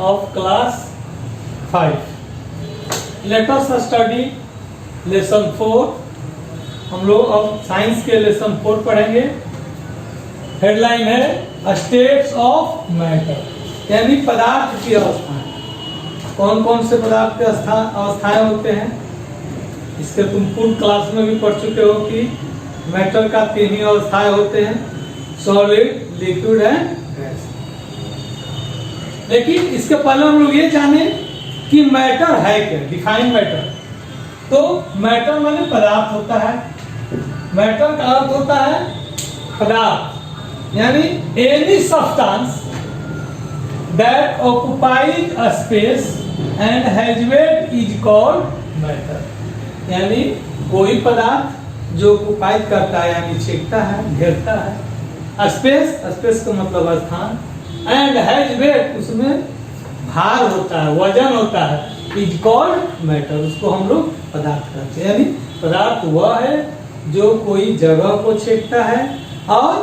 of class 5. Let us study lesson 4. हम लोग अब साइंस के लेसन 4 पढ़ेंगे. हेडलाइन है स्टेट्स ऑफ मैटर, यानी पदार्थ की अवस्थाएं. कौन कौन से पदार्थ के अवस्थाएं होते हैं, इसके तुम पूर्व क्लास में भी पढ़ चुके हो कि मैटर का 3 ही अवस्थाएं होते हैं, सॉलिड, लिक्विड एंड गैस. लेकिन इसके पहले हम लोग ये जाने कि मैटर है क्या. Define matter. तो मैटर माने पदार्थ होता है. मैटर का अर्थ होता है पदार्थ, यानी any substance that occupies a space and has weight is called matter. यानी कोई पदार्थ जो ऑक्युपाइज करता है, यानी छेकता है, घेरता है. स्पेस का मतलब स्थान. एंड हैज वेट, उसमें भार होता है, वजन होता है. इज कॉल्ड मैटर, उसको हम लोग पदार्थ कहते हैं. यानी पदार्थ वह है जो कोई जगह को छेकता है और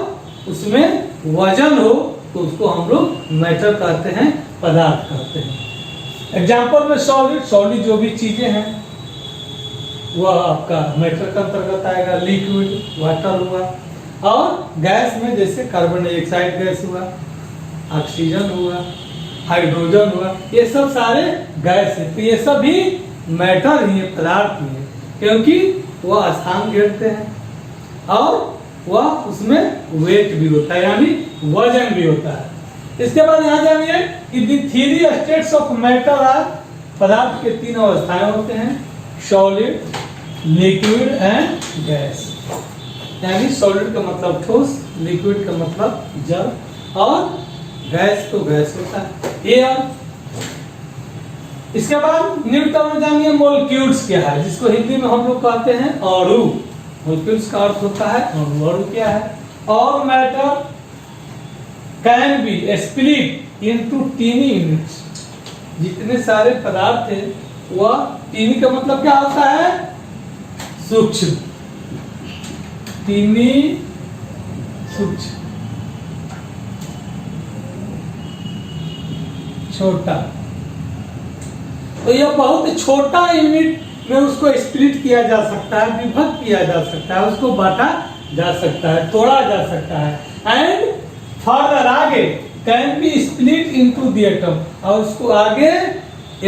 उसमें वजन हो, तो उसको हम लोग मैटर कहते हैं, पदार्थ कहते हैं. एग्जाम्पल में सॉलिड जो भी चीजें हैं वह आपका मैटर के अंतर्गत आएगा. लिक्विड वाटर हुआ, और गैस में जैसे कार्बन डाइऑक्साइड गैस हुआ, ऑक्सीजन हुआ, हाइड्रोजन हुआ, ये सब सारे गैस है. तो ये सब भी मैटर ही है, पदार्थ ही है, क्योंकि वह स्थान घेरते हैं और वह उसमें वेट भी होता है, यानी वजन भी होता है. इसके बाद यहाँ जानिए कि दी 3 स्टेट्स ऑफ मैटर आर, पदार्थ के 3 अवस्थाएं होते हैं, सॉलिड, लिक्विड एंड गैस. यानी सॉलिड का मतलब ठोस, लिक्विड का मतलब जल, और गैस तो गैस होता है, एयर. इसके बाद न्यूटन में जानिए मॉलिक्यूल्स क्या है, जिसको हिंदी में हम लोग कहते हैं अणु. मॉलिक्यूल्स का अर्थ होता है अणु. अणु क्या है? और matter can be split into tiny units. जितने सारे पदार्थ है वह टीनी का मतलब क्या होता है? सूक्ष्म. टीनी सूक्ष्म, छोटा. तो यह बहुत छोटा यूनिट में उसको स्प्लिट किया जा सकता है, विभक्त किया जा सकता है, उसको बांटा जा सकता है, तोड़ा जा सकता है. एंड फर्दर आगे can be split into the atom, और उसको आगे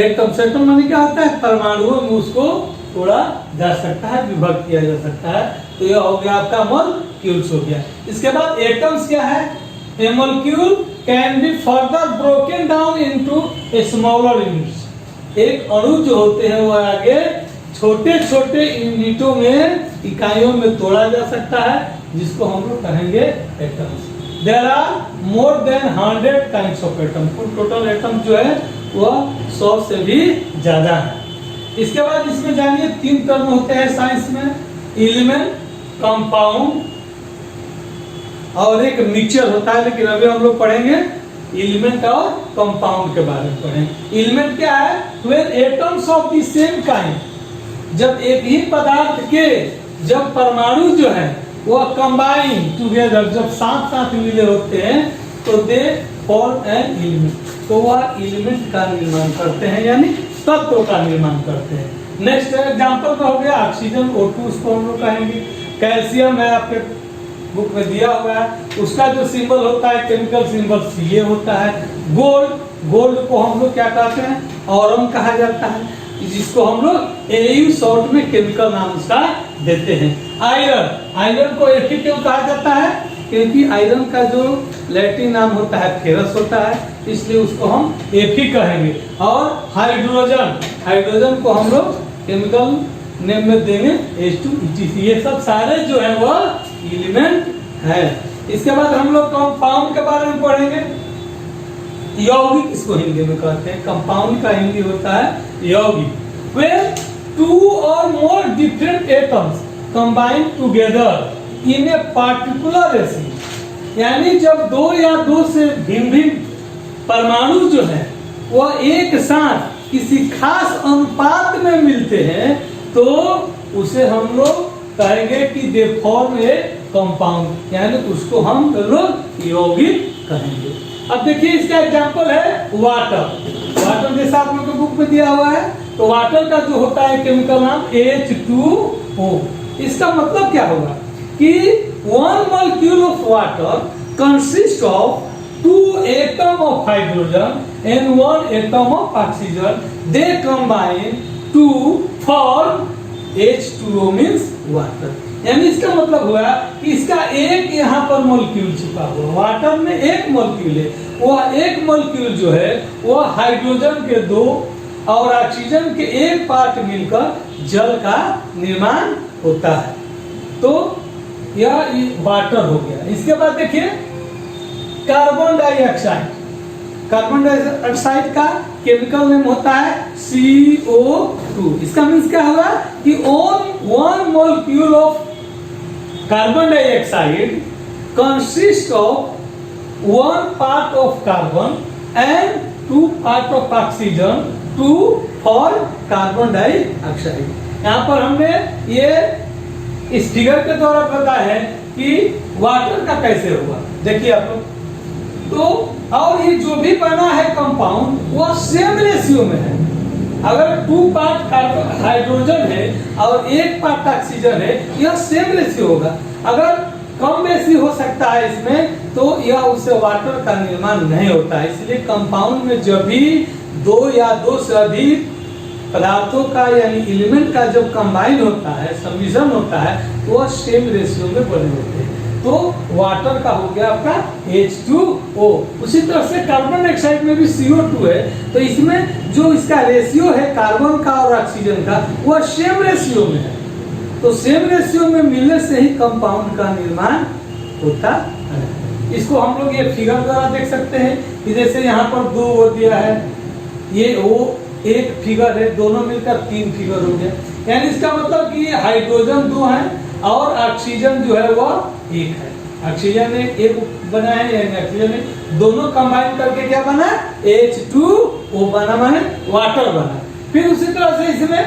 एटम से, एटम माने क्या होता है? परमाणुओं में उसको तोड़ा जा सकता है, विभक्त किया जा सकता है. तो यह हो गया आपका मॉलिक्यूल्स हो गया. इसके बाद एटम्स क्या है? A molecule can be further broken down into a smaller units. एक अणु जो होते हैं वह आगे छोटे छोटे यूनिटों में, इकाइयों में तोड़ा जा सकता है, जिसको हम लोग कहेंगे atoms. There are more than 100 kinds of atom. Total atom जो है वह 100 से भी ज्यादा है. इसके बाद इसमें जानिए 3 टर्म होते हैं साइंस में, एलिमेंट, कंपाउंड और एक मिक्सचर होता है. लेकिन अभी हम लोग पढ़ेंगे एलिमेंट और कंपाउंड के बारे में पढ़ेंगे. एलिमेंट क्या है? When atoms of the same kind, जब एक ही पदार्थ के जब परमाणु जो है वह कंबाइन टुगेदर, जब साथ साथ मिले होते हैं, तो दे फॉर्म एन एलिमेंट. तो वह एलिमेंट का निर्माण करते हैं, यानी तत्व का निर्माण करते हैं. नेक्स्ट एग्जांपल का हो गया ऑक्सीजन, O2 उसको हम लोग कहेंगे. कैल्शियम है, आपके बुक में दिया हुआ है, उसका जो सिंबल होता है, केमिकल सिंबल Ca होता है. गोल्ड को हम लोग क्या कहते हैं? ऑरम कहा जाता है, जिसको हम लोग Au शॉर्ट में केमिकल नाम उसका देते हैं. आयरन को Fe क्यों कहा जाता है? क्योंकि आयरन का जो लैटिन नाम होता है फेरस होता है, इसलिए उसको हम Fe कहेंगे. और हाइड्रोजन को हम लोग केमिकल नेम में देंगे H2EtC. ये सब सारे जो है वह एलिमेंट है. इसके बाद हम लोग कंपाउंड के बारे में पढ़ेंगे. यौगिक इसको हिंदी में कहते हैं. कंपाउंड का हिंदी होता है यौगिक. When 2 or more different atoms combine together in a particular ratio, यानी जब 2 या 2 से भिन्न परमाणु जो है वह एक साथ किसी खास अनुपात में मिलते हैं, तो उसे हम लोग कहेंगे कि दे फॉर्म ए कंपाउंड, यानी उसको हम लोग यौगिक कहेंगे. अब देखिए इसका एग्जांपल है वाटर. वाटर जैसा आप लोग को बुक में दिया हुआ है। तो वाटर का जो होता है केमिकल नाम H2O। इसका मतलब क्या होगा कि 1 molecule of water consists of 2 atoms of hydrogen and 1 atom of oxygen. They combine to form H2O means water। यानी इसका मतलब हुआ कि इसका एक यहाँ पर मोलिक्यूल छिपा हुआ, वाटर में एक मोलिक्यूल है, वह एक मोलिक्यूल जो है वह हाइड्रोजन के 2 और ऑक्सीजन के 1 पार्ट मिलकर जल का निर्माण होता है। तो यह वाटर हो गया। इसके बाद देखिए कार्बन डाइऑक्साइड। कार्बन डाइऑक्साइड का केमिकल नेम होता है CO2। इसका मीन्स क्या होगा कि one molecule of carbon dioxide consists of 1 part of carbon and 2 part of oxygen to form carbon dioxide। यहाँ पर हमने ये इस फिगर के द्वारा पता है कि वाटर का कैसे हुआ। देखिए आप लोग तो, और ये जो भी बना है कंपाउंड वो सेम रेशियो में है। अगर 2 पार्ट कार्बन हाइड्रोजन है और 1 पार्ट ऑक्सीजन है, यह सेम रेशियो होगा। अगर कम बेसी हो सकता है इसमें तो यह उससे वाटर का निर्माण नहीं होता है। इसलिए कंपाउंड में जब भी 2 या 2 से अधिक पदार्थों का यानी एलिमेंट का जब कंबाइन होता है, सम्मिश्रण होता है, तो वह सेम रेशियो में बने होते हैं। तो वाटर का हो गया आपका H2O। उसी तरह से कार्बन डाइऑक्साइड में भी CO2 है। तो इसमें जो इसका रेशियो है कार्बन का और ऑक्सीजन का, वह सेम रेशियो में है। तो सेम रेशियो में मिलने से ही कंपाउंड का निर्माण होता है। इसको हम लोग ये फिगर द्वारा देख सकते हैं कि जैसे यहाँ पर 2 वो दिया है, ये वो एक फिगर है, दोनों मिलकर 3 फिगर हो गया। यानी इसका मतलब कि हाइड्रोजन 2 है और ऑक्सीजन जो है वह 1 है। ऑक्सीजन ने 1 बना है, यानी ऑक्सीजन ने दोनों कंबाइन करके क्या बना, H2O बना, माने वाटर बना। फिर उसी तरह से इसमें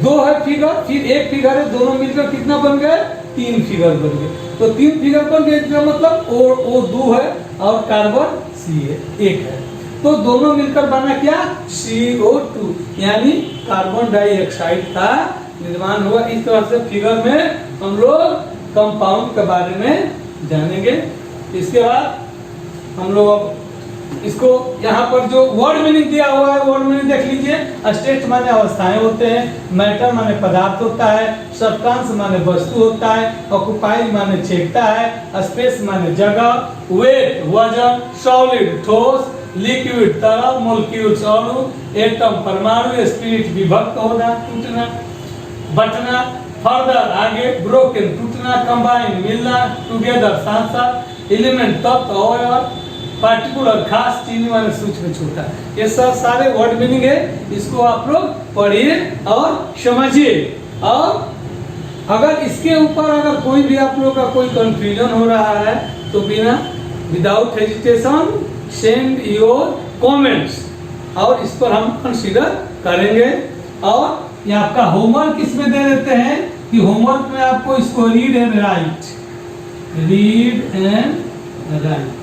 2 है फिगर, फिर 1 फिगर है, दोनों मिलकर कितना बन गए, 3 फिगर बन गए। तो 3 फिगर बन गए, इसका मतलब O 2 है और कार्बन C है 1 है। तो दोनों मिलकर बना क्या, CO2, यानी कार्बन डाइऑक्साइड का निर्माण हुआ। इस तरह से फिगर में हम लोग कंपाउंड के बारे में जानेंगे। इसके बाद हम लोग इसको यहाँ पर जो वर्ड मीनिंग दिया हुआ है, वर्ड मीनिंग देख लीजिए। स्टेट माने अवस्थाएं होते हैं, मैटर माने पदार्थ होता है, सब्सटेंस माने वस्तु होता है, ऑक्युपाई माने छेकता है, स्पेस माने जगह, वेट वजन, सॉलिड ठोस, लिक्विड तरल, मोलिक्यूल्स अणु, एटम परमाणु, स्पिरिट विभक्त होना टूटना बटना, फर्दर आगे, ब्रोकन टूटना, कंबाइन मिलना, टुगेदर साथ साथ, एलिमेंट तत्व अवयव, पार्टिकुलर खास, चीनी माने सूक्ष्म छोटा। ये सब सारे वर्ड मीनिंग है। इसको आप लोग पढ़िए और समझिए। और अगर इसके ऊपर अगर कोई भी आप लोग का कोई कंफ्यूजन हो रहा है तो without hesitation send your comments और इस पर हम कंसीडर करेंगे। और ये आपका होमवर्क इसमें दे देते हैं कि होमवर्क में आपको इसको read and right, read and right.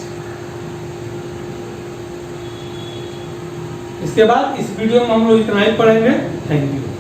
इसके बाद इस वीडियो में हम लोग इतना ही पढ़ेंगे। Thank you.